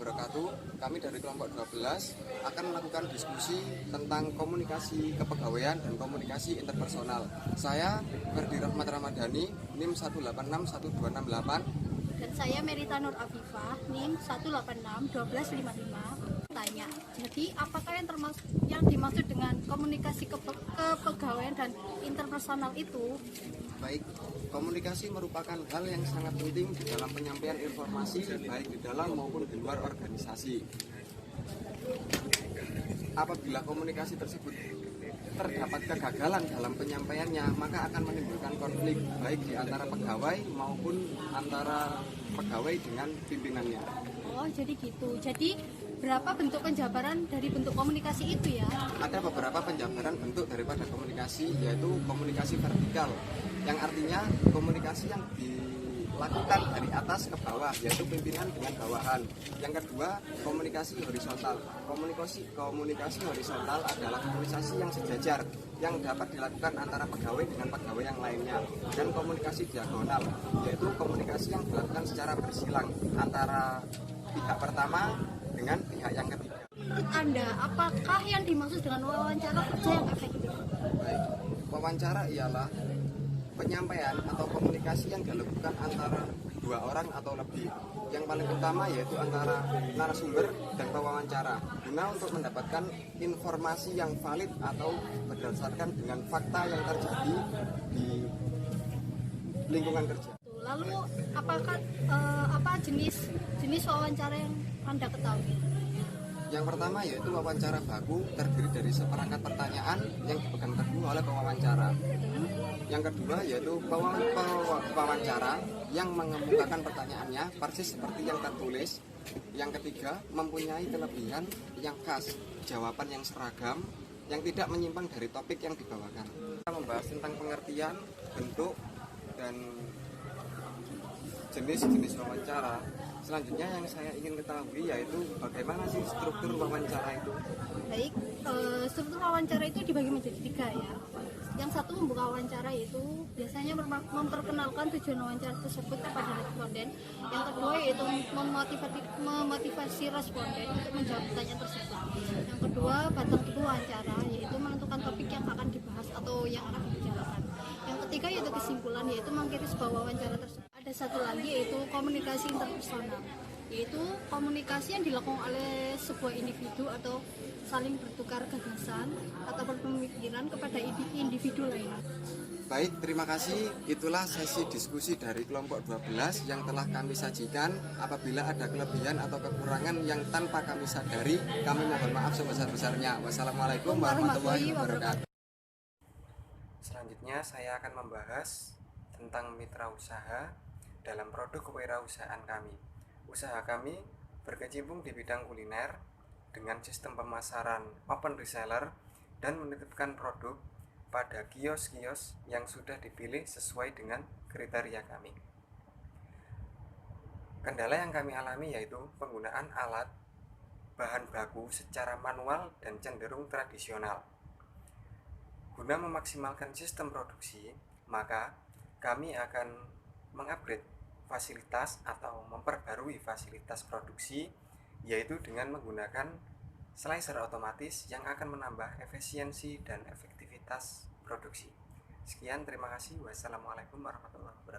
wabarakatuh. Kami dari kelompok 12 akan melakukan diskusi tentang komunikasi kepegawaian dan komunikasi interpersonal. Saya Ferdi Rahmat Ramadhani, NIM 1861268. Dan saya Merita Nur Afifah, NIM 1861255. Tanya, jadi apakah yang dimaksud dengan komunikasi kepegawaian dan interpersonal itu? Baik, komunikasi merupakan hal yang sangat penting di dalam penyampaian informasi baik di dalam maupun di luar organisasi. Apabila komunikasi tersebut terdapat kegagalan dalam penyampaiannya, maka akan menimbulkan konflik baik di antara pegawai maupun antara pegawai dengan pimpinannya. Oh, jadi gitu. Jadi berapa bentuk penjabaran dari bentuk komunikasi itu ya? Ada beberapa penjabaran bentuk daripada komunikasi, yaitu komunikasi vertikal, yang artinya komunikasi yang dilakukan dari atas ke bawah, yaitu pimpinan dengan bawahan. Yang kedua, komunikasi horizontal. Komunikasi horizontal adalah komunikasi yang sejajar, yang dapat dilakukan antara pegawai dengan pegawai yang lainnya. Dan komunikasi diagonal, yaitu komunikasi yang dilakukan secara bersilang antara pihak pertama dengan pihak yang ketiga. Menurut Anda, apakah yang dimaksud dengan wawancara kerja yang efektif? Baik, wawancara ialah penyampaian atau komunikasi yang dilakukan antara dua orang atau lebih. Yang paling utama yaitu antara narasumber dan pewawancara, guna untuk mendapatkan informasi yang valid atau berdasarkan dengan fakta yang terjadi di lingkungan kerja. Lalu apakah apa jenis wawancara yang Anda ketahui? Yang pertama yaitu wawancara baku, terdiri dari seperangkat pertanyaan yang dipegang teguh oleh pewawancara. Yang kedua yaitu pewawancara yang mengemukakan pertanyaannya persis seperti yang tertulis. Yang ketiga, mempunyai kelebihan yang khas, jawaban yang seragam, yang tidak menyimpang dari topik yang dibawakan. Kita membahas tentang pengertian, bentuk, dan jenis-jenis wawancara. Selanjutnya yang saya ingin ketahui yaitu bagaimana sih struktur wawancara itu. Baik, struktur wawancara itu dibagi menjadi 3 ya. Yang satu membuka wawancara, yaitu biasanya memperkenalkan tujuan wawancara tersebut kepada responden. Yang kedua yaitu memotivasi responden untuk menjawab pertanyaan tersebut. Yang kedua, batang tubuh wawancara, yaitu menentukan topik yang akan dibahas atau yang akan dibicarakan. Yang ketiga yaitu kesimpulan, yaitu mengkiris bahwa wawancara tersebut. Ada satu lagi yaitu komunikasi interpersonal, yaitu komunikasi yang dilakukan oleh sebuah individu atau saling bertukar gagasan atau berpemikiran kepada individu lain. Baik, terima kasih. Itulah sesi diskusi dari kelompok 12 yang telah kami sajikan. Apabila ada kelebihan atau kekurangan yang tanpa kami sadari, kami mohon maaf sebesar-besarnya. Wassalamualaikum warahmatullahi wabarakatuh. Selanjutnya saya akan membahas tentang mitra usaha dalam produk kewirausahaan kami. Usaha kami berkecimpung di bidang kuliner dengan sistem pemasaran open reseller dan menitipkan produk pada kios-kios yang sudah dipilih sesuai dengan kriteria kami. Kendala yang kami alami yaitu penggunaan alat bahan baku secara manual dan cenderung tradisional. Guna memaksimalkan sistem produksi, maka kami akan mengupgrade fasilitas atau memperbarui fasilitas produksi, yaitu dengan menggunakan slicer otomatis yang akan menambah efisiensi dan efektivitas produksi. Sekian, terima kasih. Wassalamualaikum warahmatullahi wabarakatuh.